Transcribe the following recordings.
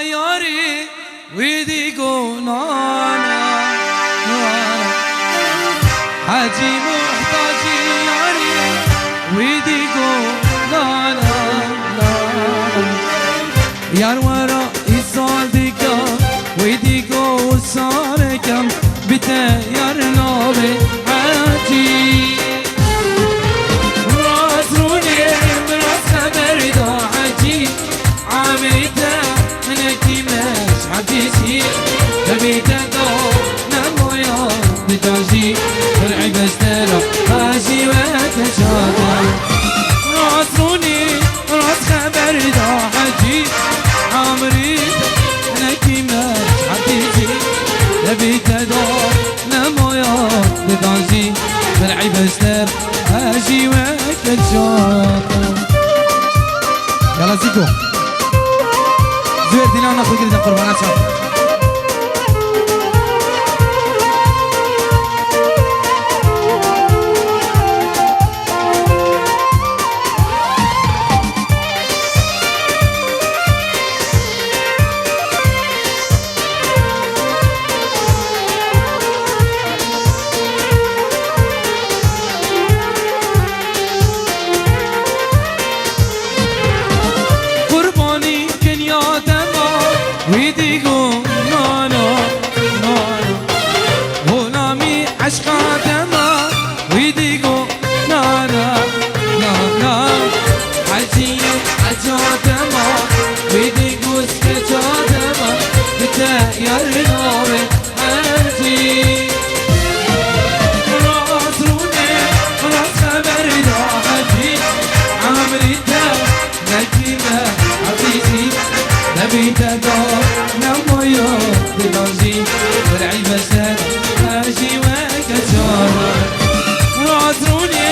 ياري ويديكو نانا نانا حاجي محتاجي ياري ويديكو نانا نانا يار ورا يصادقا ويديكو صاركم بتا يار نوبي حاجي راس روني براس خبر دا حاجي عاملتا منكي مش حديثي تبيتا دو نمويا بتاجي فرعي بسترا هاجي وكشاتا راس روني راس خبر دا حاجي عاملتا منكي مش حديثي تبيتا دو نمويا بتاجي فرعي بسترا هاجي وكشاتا يلا زيكو زوير دينا ناخذ كده قربانات شاف ويديكو نانا نانا غلامي عشقا دما ويديكو نانا نانا حجي عجا دما ويديكو سكجا دما بتا يرنوي حجي راس روني راس خبر دا حجي عمريتا نكيمة حبيبي نبيتا دور نمويو بلانجي فرعي بسر هاجي وكجارة راس روني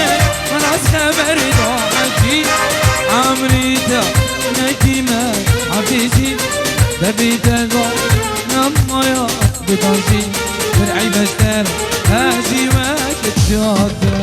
راس خبر دا حجي عمريتا نكيمة حبيبي نبيتا دور نمويو بلانجي فرعي بسر هاجي وكجارة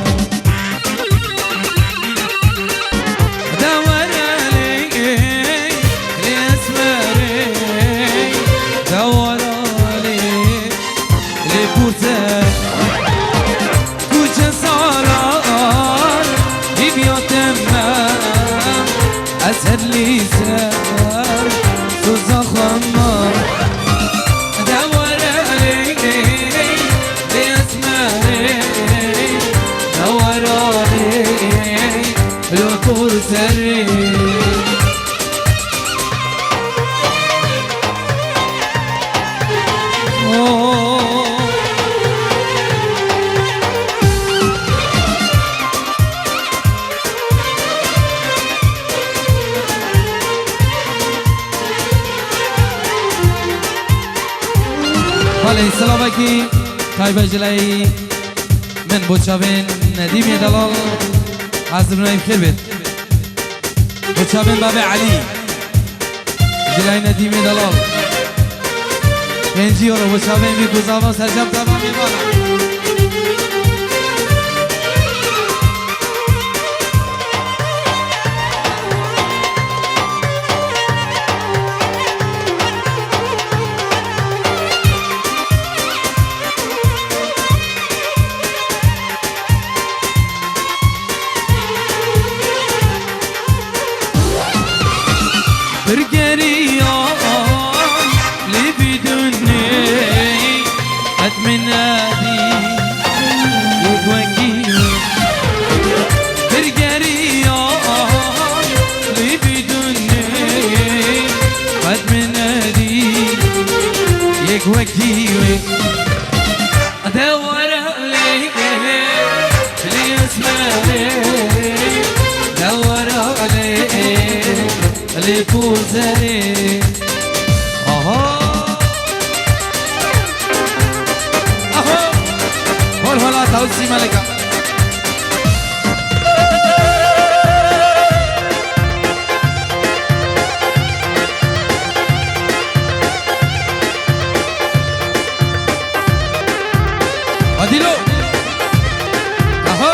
أسهر لي سهر سوزا خمار دور عليك لأسماري دور عليك بالوقور سري عليه السلام عليكم طيب جلاي من بوشابين نديم يدلال حاضر نايم خربت بوشابين بابي علي جلاي نديم يدلال بنجي ورا بوشابين بيكوزاوا سرجم تمام يبانا برقريا اللي بدوني قد من نادي يقوكي برقريا اللي بدوني قد من نادي يقوكي ادور عليك اللي اسمعني دور عليك اللي فوزني اهو اهو هلا توسي ملكه اديلو اهو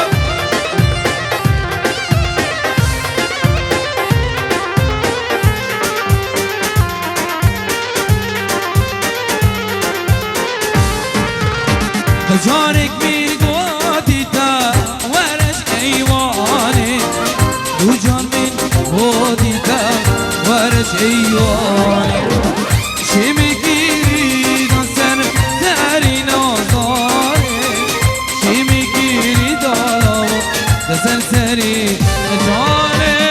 جارك من قوتي تا ورش ايواني دو جان من قوتي تا ورش ايواني شمی گیری دانسن دری نازاری شمی گیری دالا دسن سری جانه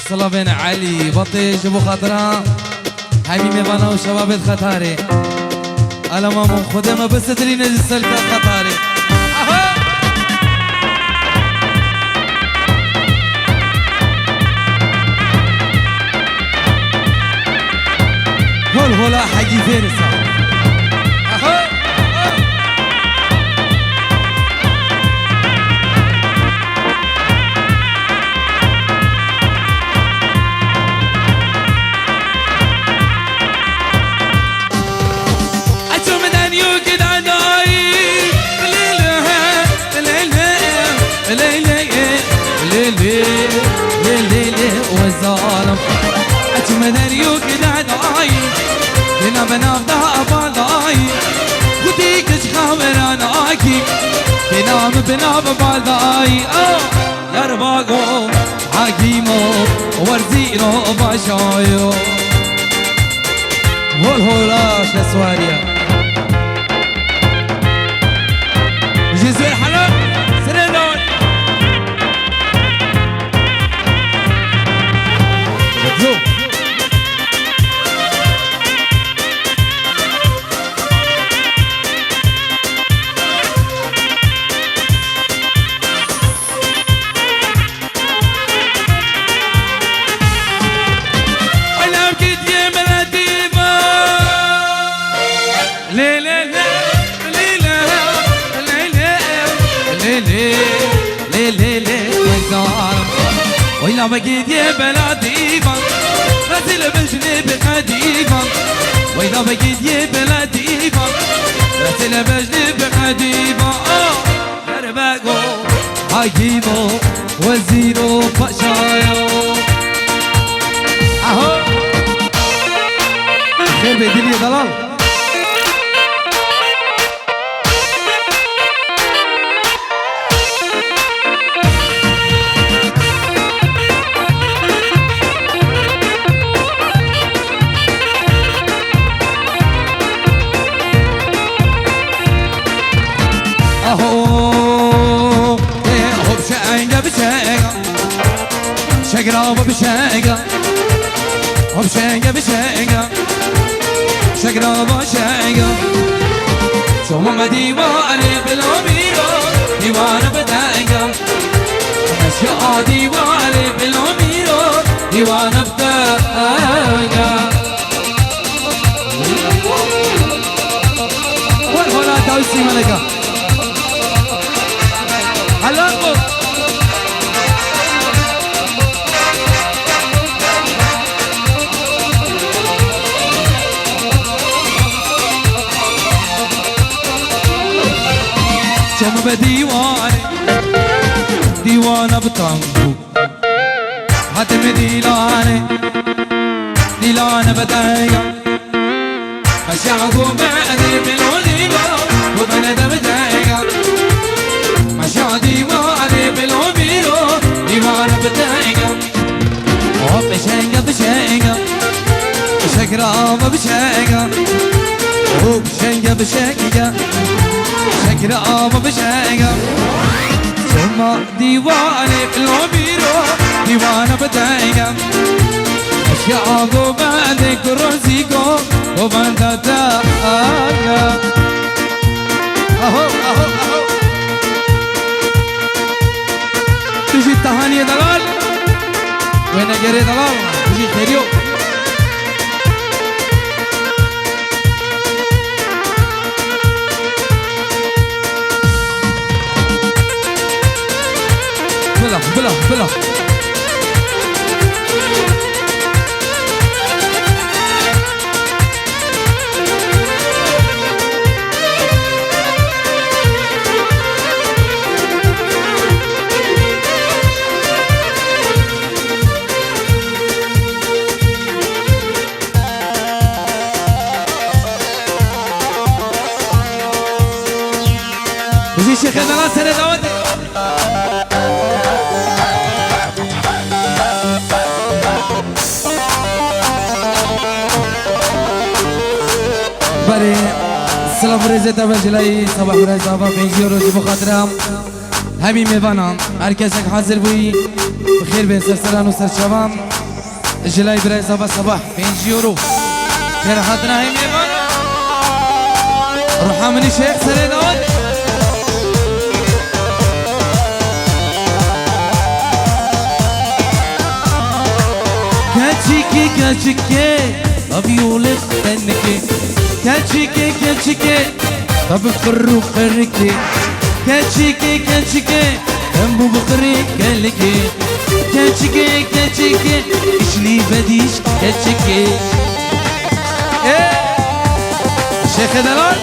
صلاة بين علي بطيش ابو خطرة حبيبي بنا وشباب خطاري انا ما من خدمه بس تدري نجي سلطة خطاري هلا حقي فيرسا والظالم أتمنى يوكد عداي هنا بنافدها أبالاي وديكش خامراناكي هنا بناف بالاي يرباقو حكيمو ورزيرو باشايو والهولاش لسواريا جزء الحلال سرنون ويلا بقيت يا بلادي بان راسل بجني بقديفا ويلا بقيت يا بلادي بان راسل بجني بقديفا دربقو حكيمو وزيرو باشايو اهو خير بيديني يا ضلال شقرا بشقا وبشقا بشقا شقرا بشقا شو ما ديواني بالاميرو ديوان بدقا اشياء ديواني بالاميرو ديوان بدقا والهلا توسي ملكا حلاقو شم بديواني ديوانه بطنقو حتم ديلاني ديلانه بدايا مشاعقو بعدي بالوليبا وبنده بدايا مشاع ديواني بالوبيرو ديوانه بدايا بشنقا بشنقا شقرا بشنقا بشنقا بشنقا شقرا بشنقا ثم ما ديواني الوبيرو ديوانه بدايقة اشياء بعدك روزيكو وبندتا اهو اهو اهو تجي التهاني دلال وين جري دلال تجي خيريو بلا بلا بلا بجي شيخ دلال سنة دعوتي بري السلام بريزة تابع جلاي صباح بريزة صباح بينجيو روزي بخاطرهم همي ميوانا هركسك حاضر بوي بخير بين سرسران وسر شبام جلاي بريزة صباح بينجيو رو خير حاضرنا همي ميوانا روحا مني شيخ سري داود كاتشيكي كاتشيكي أبيولك تنكي كاتشيكي كاتشيكي طب قرو قركي كاتشيكي كاتشيكي أمبو بقري كالكي كاتشيكي كاتشيكي إشلي بديش كاتشيكي إيه شيخ دلال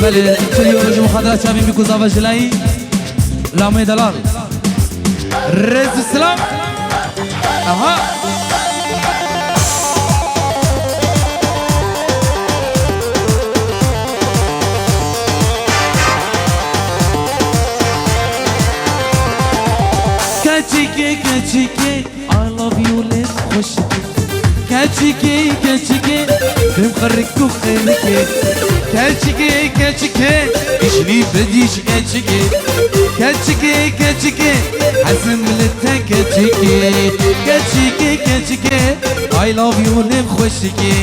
بله چلیو رجو مخادرات شابین بی کوزاوا جلایی لامه دلال رز السلام اها كاتشيكي كاتشيكي I love you ليش خوشكي كاتشيكي كاتشيكي بمخرك وخيركي كاتشيكي كاتشيكي إشلي بديش كاتشيكي كاتشيكي كاتشيكي حسن ملتها كاتشيكي كاتشيكي كاتشيكي I love you لم خوشكي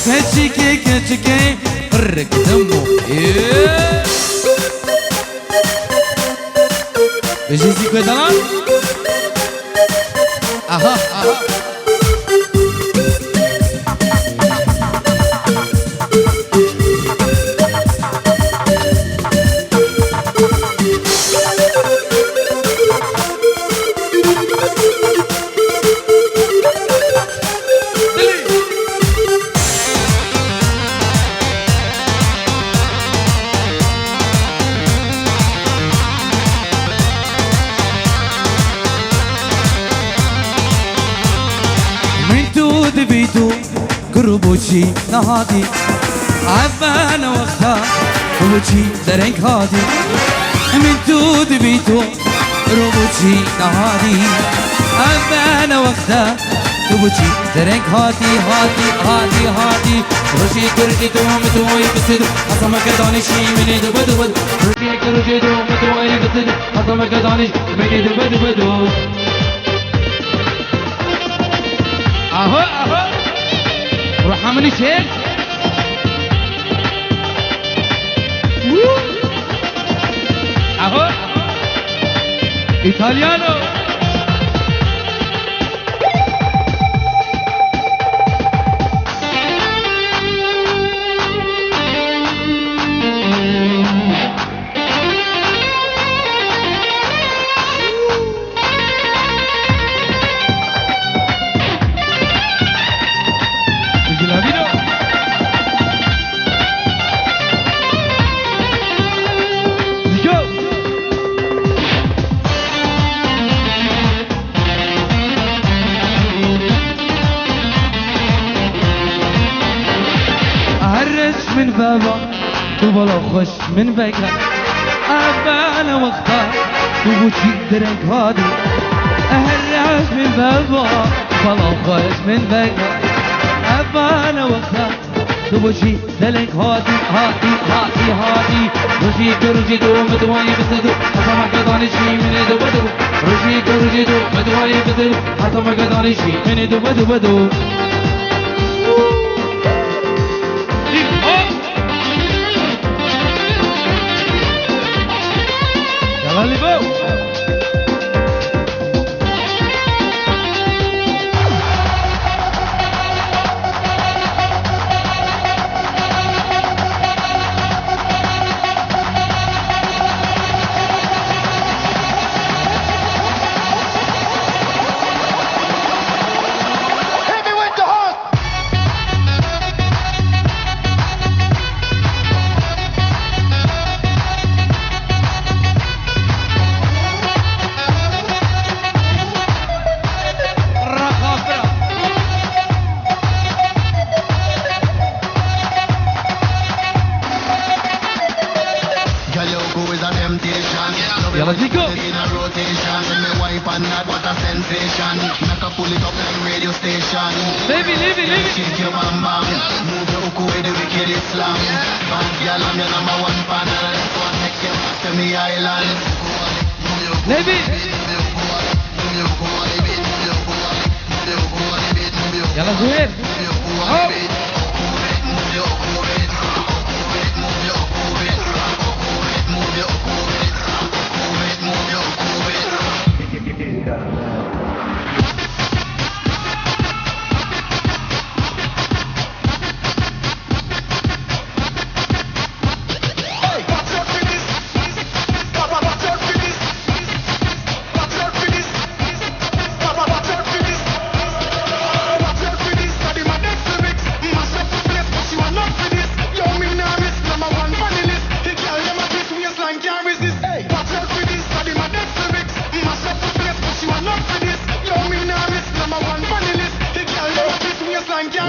كاتشيكي كاتشيكي قرك دمو بجيزي كوي دلال اها اها بيتو قربوشي نهادي عفانا وقتها قربوشي درنك هادي من تود بيتو قربوشي نهادي عفانا وقتها قربوشي درنك هادي هادي هادي هادي روشي كردي دوم دوي بسدو حصمك دانشي مني دو بدو بدو روشي كردي دوم دوي بسدو حصمك دانش مني دو بدو بدو اهو اهو روح عملي شيخ اهو ايطاليانو من بابا وبلا خوش من بقى أبانا واختار وبوشي درنك هادي أهرج من بابا بلا خوش من بقى أبانا واختار وبوشي درنك هادي هادي هادي هادي رجي كرجي دو مدواي بتدو حتى ما قداني شي من دو بدو رجي كرجي دو مدواي بتدو حتى ما قداني شي من دو بدو بدو يلا اللي بو يلا زيكو ليفي ليفي ليفي ليفي يلا زهير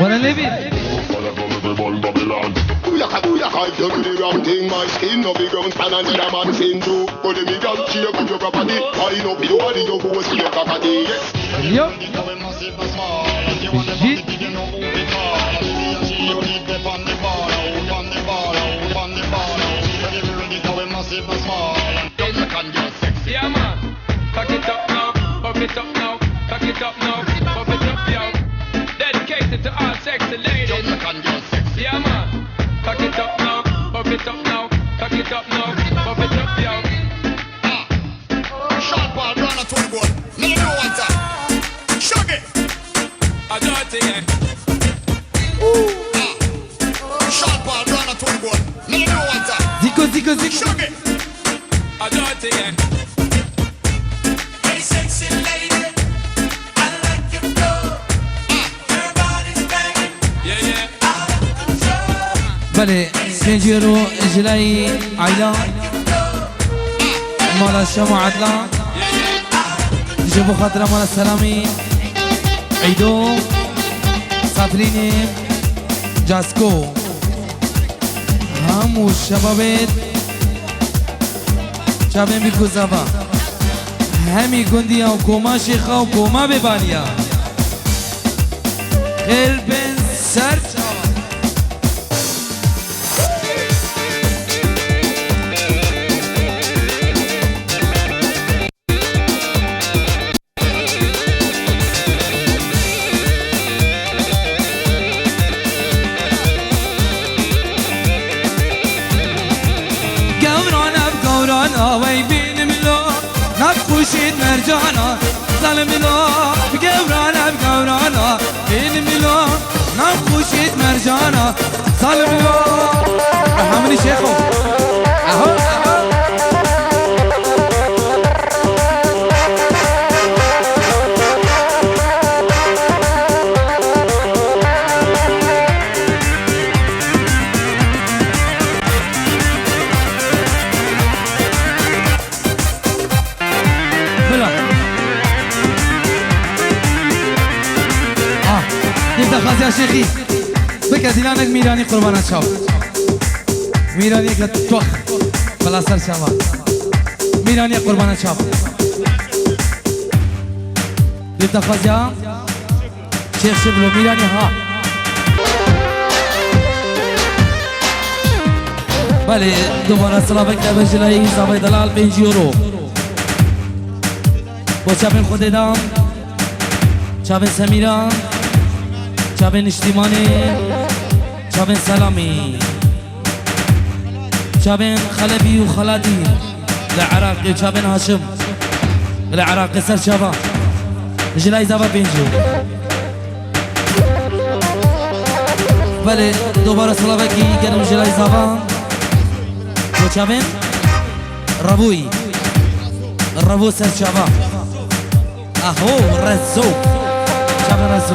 ولا ليفي I done the wrong thing, my skin no be ground span and the man sin too. But the me girl cheer with your property, I know you are the go see your property. Yo Jit Yeah man, cock it up now, pop it up now, cock it up now, pop it up yo. Dedicated to all sexy ladies. Yeah man, cock it up now, pop it up now, cock it up now, pop it up yo. Shot ball run a 20 goal. Me know what's up. Shug it. I dirty yeah. Shot ball run a 20 goal. Me know what's up. Zico Zico Zico Shug it. I dirty yeah. Hey sexy lady, I like your flow. Your body's banging Yeah yeah. out of control. بله سنجيرو جلاي عيلا مالا الشام عدلا جيبو خاطرة مالا السلامي عيدو سافريني جاسكو همو الشبابات شابين بيكو زفا همي گنديا وكوما شيخا وكوما بباليا خير بن سر خوشید مرجانا ظالم لا بقورانا بقورانا بين ملو نام خوشید مرجانا ظالم لا رحمني شيخو اهو خازی شیخی بکه دیلانک میرانی قربانت شاو میرانی که توخ بلا سر شما میرانی قربان شما بیفت خوازیا شیخ شبلو میرانی ها بله دوباره سلام کتاب جلایی حسابای دلال 5 یورو با چاپین خود دام چاپین سمیران چاپین اشتیمانی چاپین سلامی چاپین خلبی و خلادی لعراقی چاپین هاشم لعراقی سر شابا جلای زبا 5 یورو بله دوباره سلام کی گرم جلای زبا با چاپین ربوی ربو سر شابا اهو رزو شابا رزو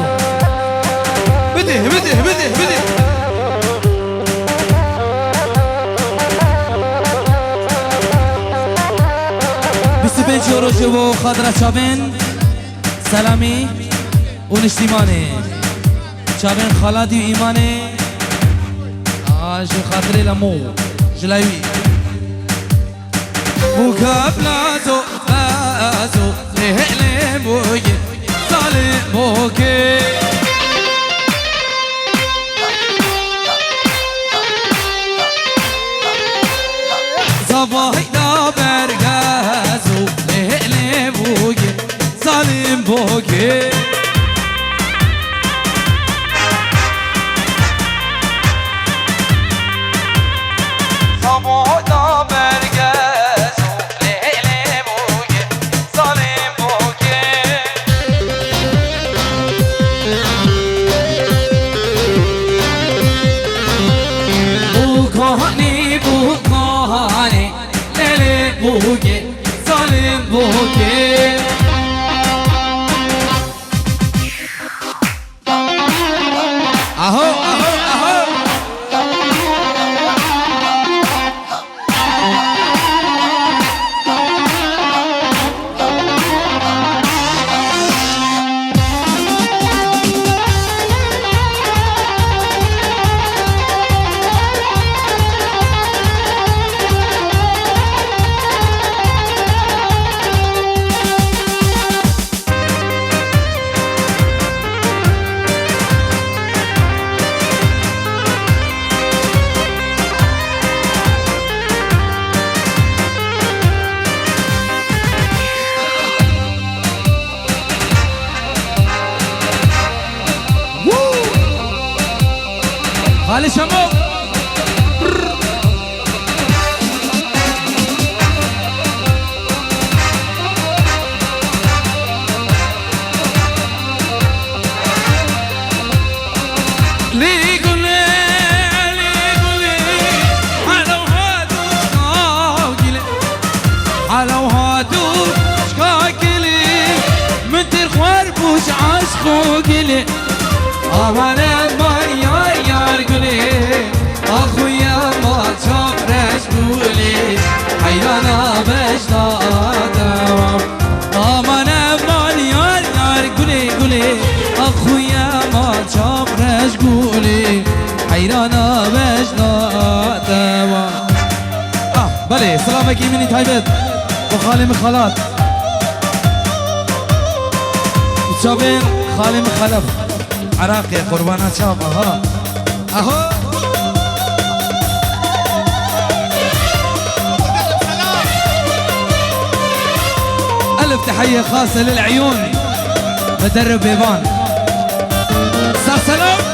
بده 25 یورو جو خاطر شابین سلامی و نشتیمانه شابین خالادی و ایمانه جو خاطر لمو جلاوی مقابلاتو لازو لهلم بوكي ظالم بوكي صباحي دا برغازو لهلم بوكي ظالم بوكي صباحي دا برغازو لهلم بوكي ظالم بوكي بوكاني بوكاني ليلي بوكي ظالم بوكي اهو خالي شمو لي قولي حلو هادو شكاكلي حلو هادو شكاكلي من ترخوار بوش عشقو قلي aman aman yar gülü Akhuya maçam reşgülü Hayrana beşna devam Aman aman yar gülü Akhuya maçam reşgülü Hayrana beşna devam بله سلام کی منی تایبت و خالم خالات شابین خالم خلف عراقي قربانا شاب اهو الف تحية خاصة للعيون مدرب بيبان سلام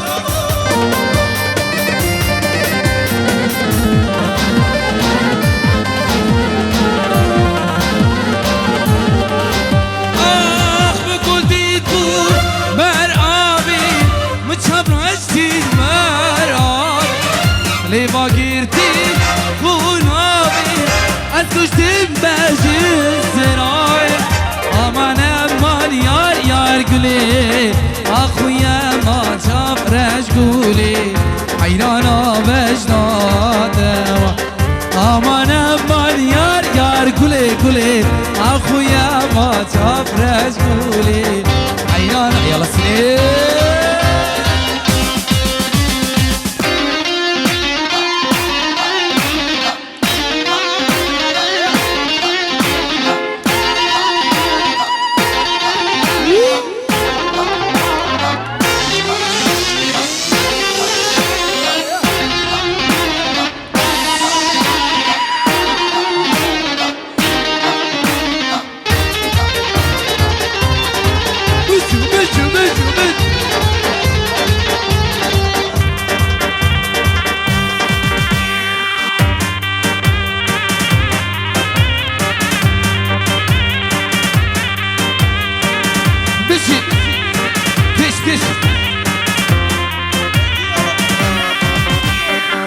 لي باقيرتي خونابي أسكشتم باجي الزراي أمان أمان يار قولي أخويا ما شاف رش قولي حيرانا بجنا دوا أمان أمان يار قولي أخويا ما شاف رش قولي حيرانا يلا سليم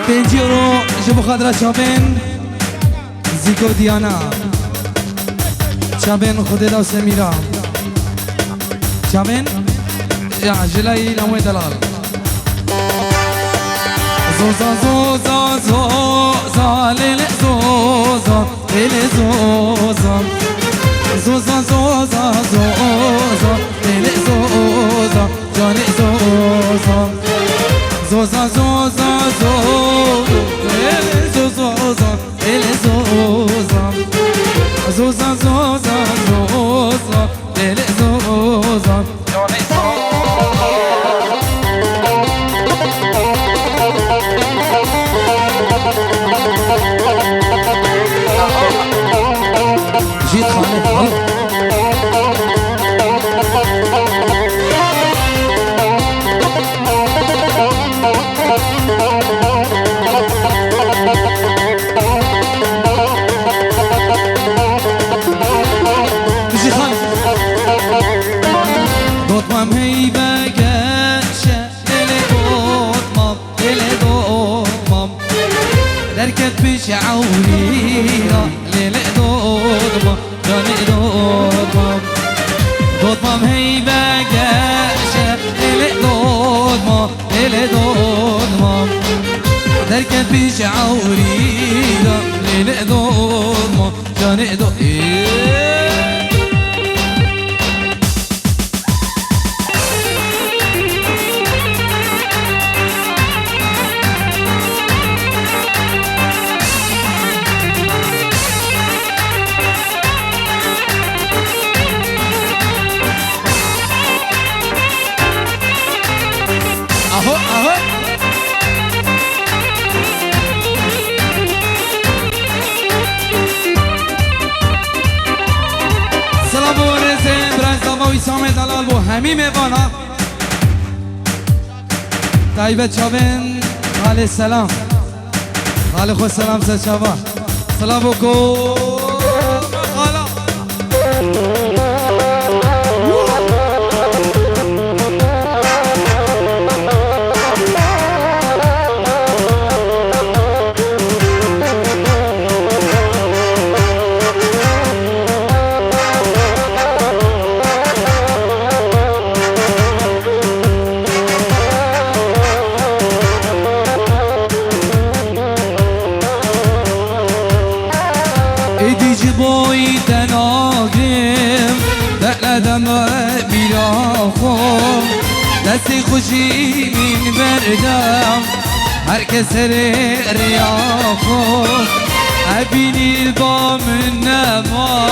5 يورو جيبوا خضرة شابين زيكو ديانا شابين خديرة وسميرة شابين يا جلاي لموي دلال زوزا زوزا زوزا ليلي زوزا ليلي زوزا زوزا زوزا زوزا ليلي زوزا جاني زوزا زوزا زوزا زوزا ليلي زوزا ليلي زوزا زوزا زوزا زوزا ليلي زوزا جاني زوزا جيت خالد والله جيت خالد دوتمام هيبة جاشة ليلي دوتمام دركت بشعوريرة ليلي دوتمام جاني دوتمام هيبة جاشة ليلي دوتمام دركت بشعوريرة ليلي دوتمام جاني اهو اهو سلام و رزه برای زما ویسام دلال بو همی میوانا طیبه چاوین خاله سلام خاله خود سلام سه چاوا سلام بکو خالا ایدیج بوی تناغیم دقلدم بیرا خون دستی خوشی من بردم هر کس ریا خون ابینی با من نما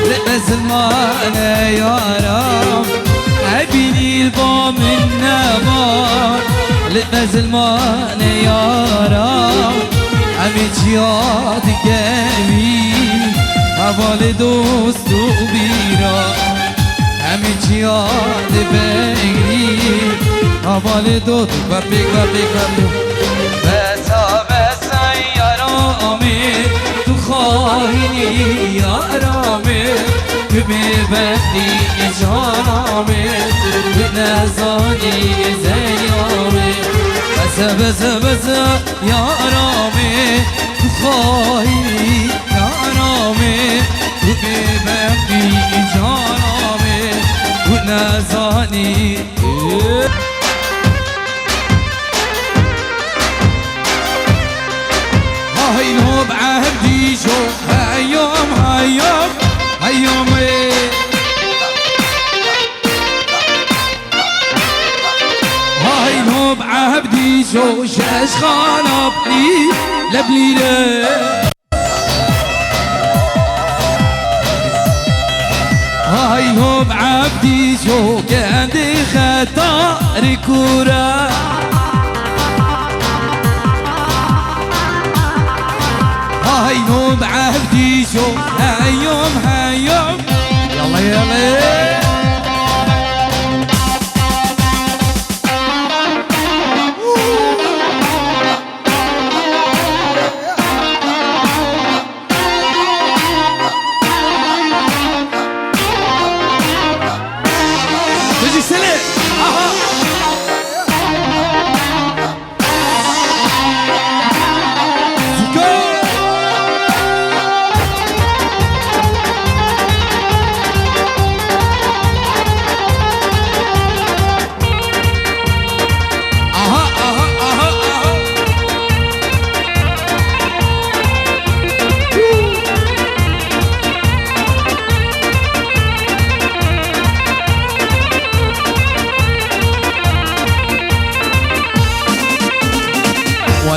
لبس المان یارم ابینی با من نما لبس المان یارم همه چیاد گمی حوال دوست و بیرا همه چیاد بگی حوال دوست و بگ بسا بسا یارامی تو خواهی یارامی که ببندی جانامی به نزانی زیامی بسا یارامی تو خواهی یارامی تو ببندی جانامی و نزانی هاي نوب عهدي شو هيوم هاي نوب عهدي شو شاش خانبني لبليله هاي نوب عبدي شو كان خطر كوره هاي نوب عهدي شو هيوم يلا يلا تجي سلام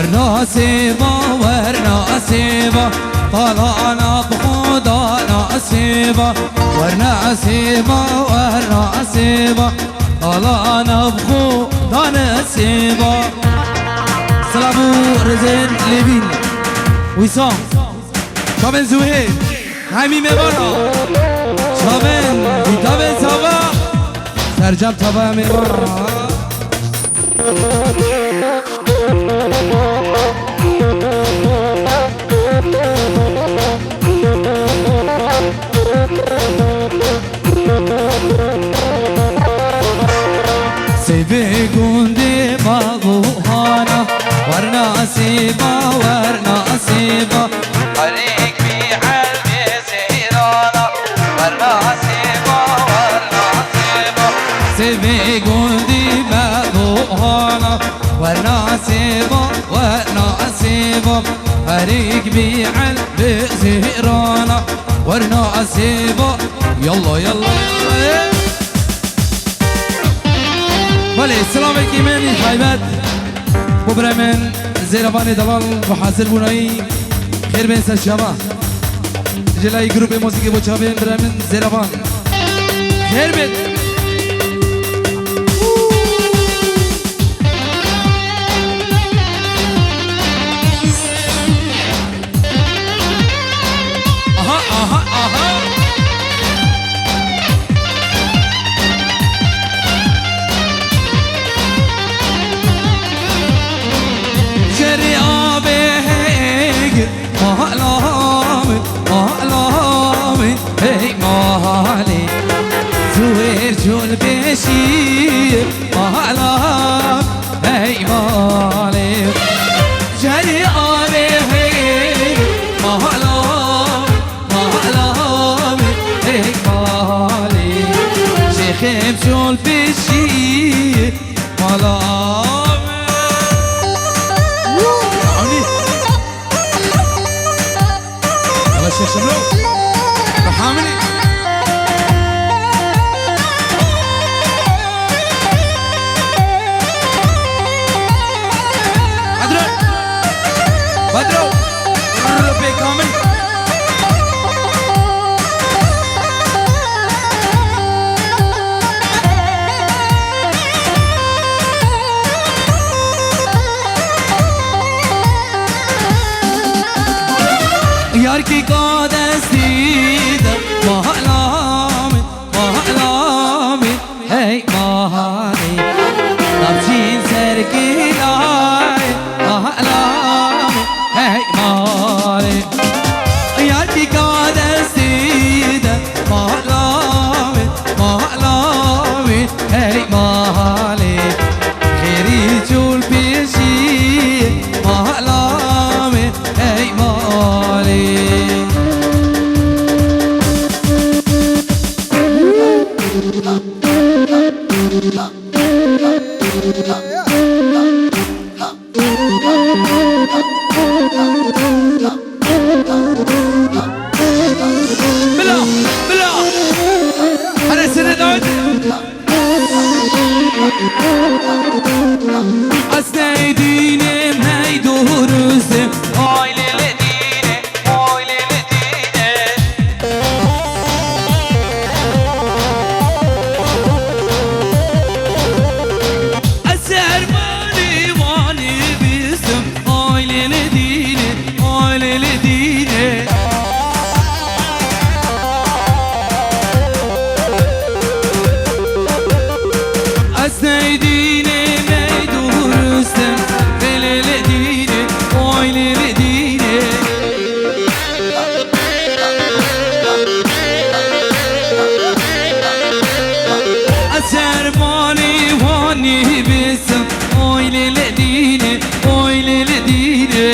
ورنا سيبا ورنا سيبا طلعنا بخدا ناسيبا ورنا سيبا ورنا سيبا طلعنا بخدا ناسيبا سلامو رزين لبين وسام شابن زهير همي مبانا شابن بيتابن سابا سرجم تابا مبانا سيبي قندي بابوهانا ورنا سيبا ورنا سيبا عليك بحلبي سيرانا ورنا سيبا ورنا سيبا سيبي قندي بابوهانا ورنا سيبا ورنا سيبا عليك بحلبي سيرانا ورنا سيبا يلا يلا يلا بله سلام الكيماني حيبات ببرمن زيرفاني دلال وحاصل بوناي خير بين سشابا جلاي جروب موسيقى بوشابين برمن زيرفان خير بين جول بشير مهلا هي مالي جري عليه مهلا مهلا هي مالي شيخ جول بشير مهلا يلا شيخ شنو رحمني بدرو ربي كامل यार की कादस्ती महलाम महलाम है महानी नब्जीन सर की लाए महलाम है मारे यार की कादस्ती महलाम महलाम है माले खेरी चूल पेशी महलाम है माले بلا بلا أنا سندود أسنايديني مناي دورسم عايلة لديني عايلة لديني أسهر ماني واني باسم عايلة لديني عايلة لديني أسنايديني ميدور رستم بلي لديني وعيلي لديني أسهر مالي واني باسم وعيلي لديني وعيلي لديني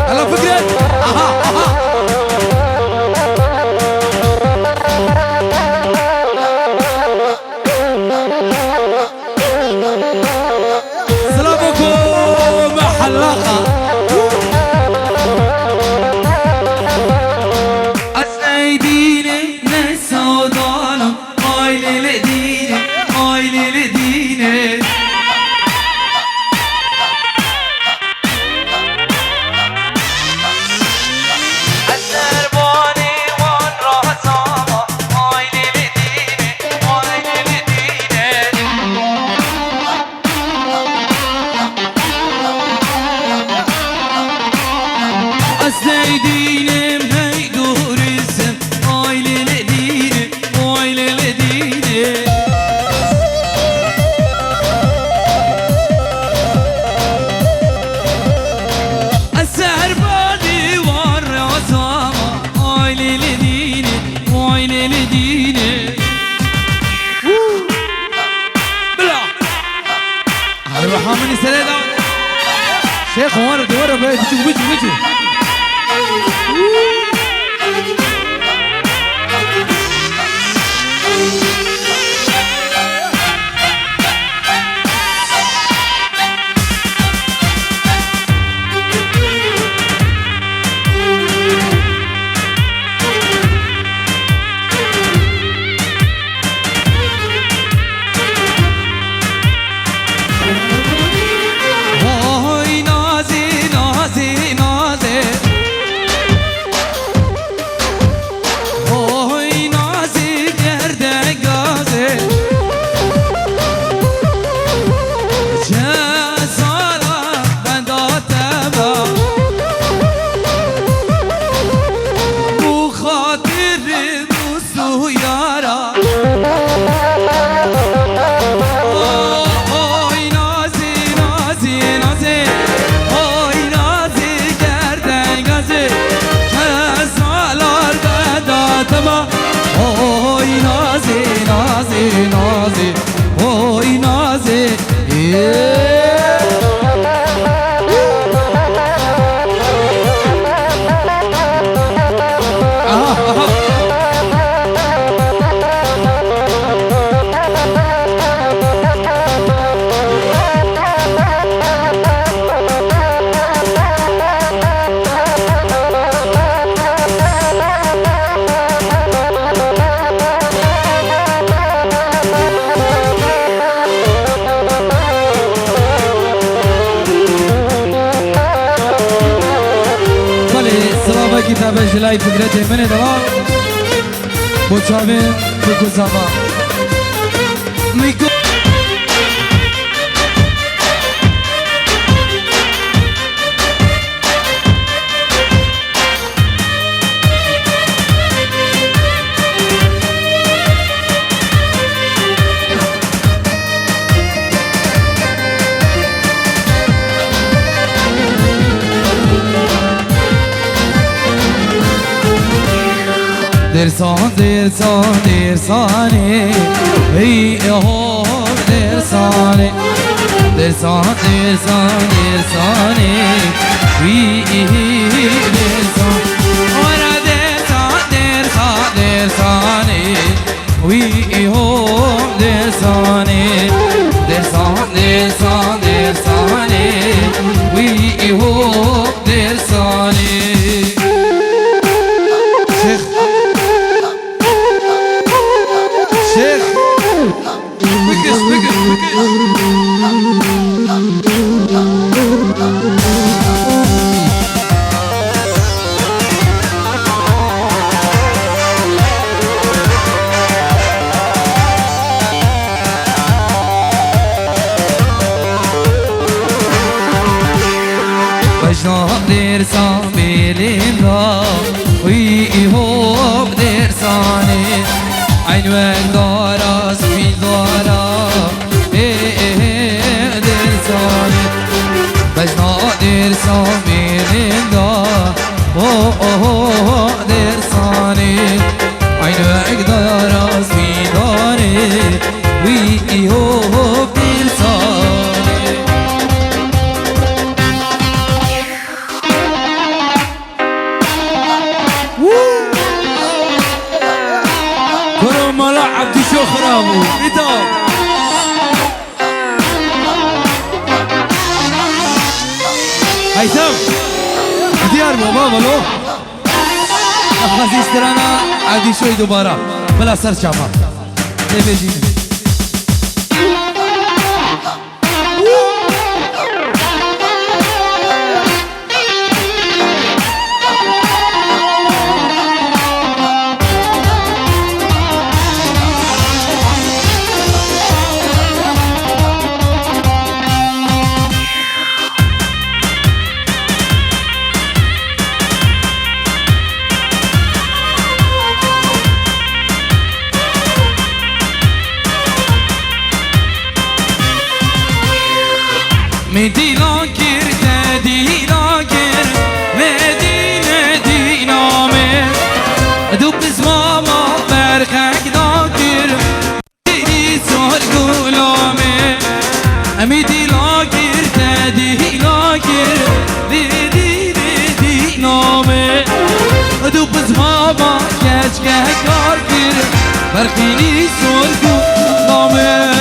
هلا فكرة أها أها سلامكم حلاقة أسنايديني نسا ودانا عايلة لديني عايلة لديني همونی سره داد شیخ عمر دوباره باید بجو کتاب جلای فکرت من دوام بچاوه بگو زمان میگو درسانه ای هو درسانه ای درسان ورا درسانه وی هو درسانه وی هو درسانه درسان بیلین را وی هوب درسانه این وقت دارا سوی دارا درسانه بجنا درسان بیلین را درسانه این وقت دارا سوی داره وی هوب درسانه مالا عبدی شو خرابو ایتا هیتم دیار بابا ولو افغازی سترانا عبدی شوی دوباره بلا سر چاپا بجینه مدينة كير تدينا كير مدينة دينا مير دوب زماما برخك ناكر ديني سهل قولامي مدينة كير که کار گیر برخینی سرگو نامه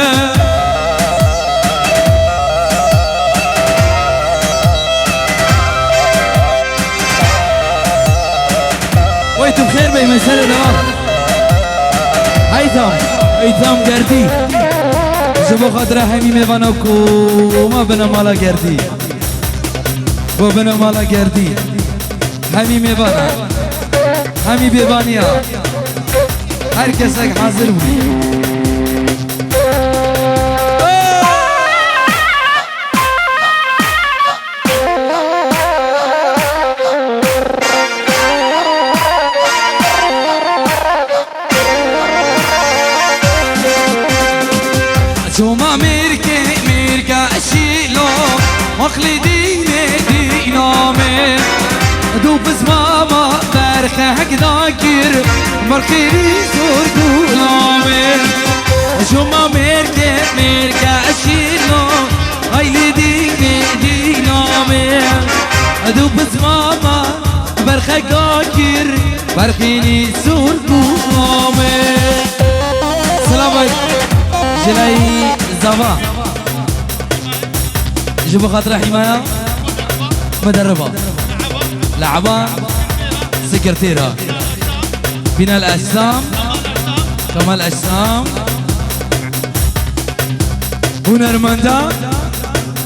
ويتم خير بي مسألة دار هيثم گردی جبو خاطر همي ميوانا ما بنا مالا گردی و بنا مالا گردی همي ميوانا همي بيبانيا هر کسک حاضر بودی شما میرکه شیلو مخلی دینامه دو بس ماما برخک داکر مرخیری سرگولامه شما میرکه شیلو خیلی دینامه دو بس ماما برخک داکر برخیری سرگولامه سلام علیکم جلاي زبا جيبوا خاطر حماية مدربة لعبة سكرتيرة بناء الأجسام كمال أجسام هنرمندة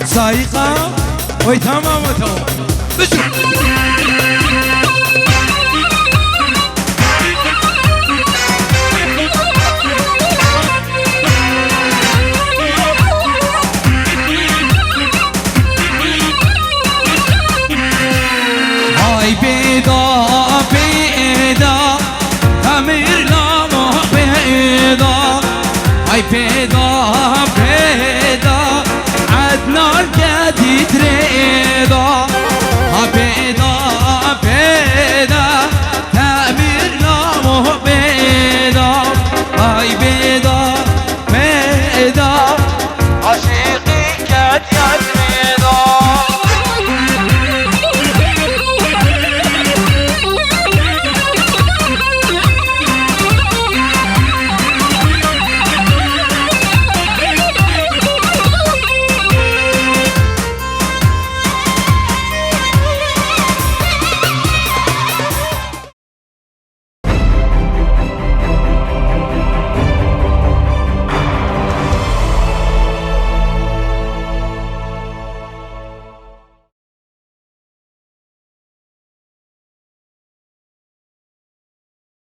سائقة وتمام بشو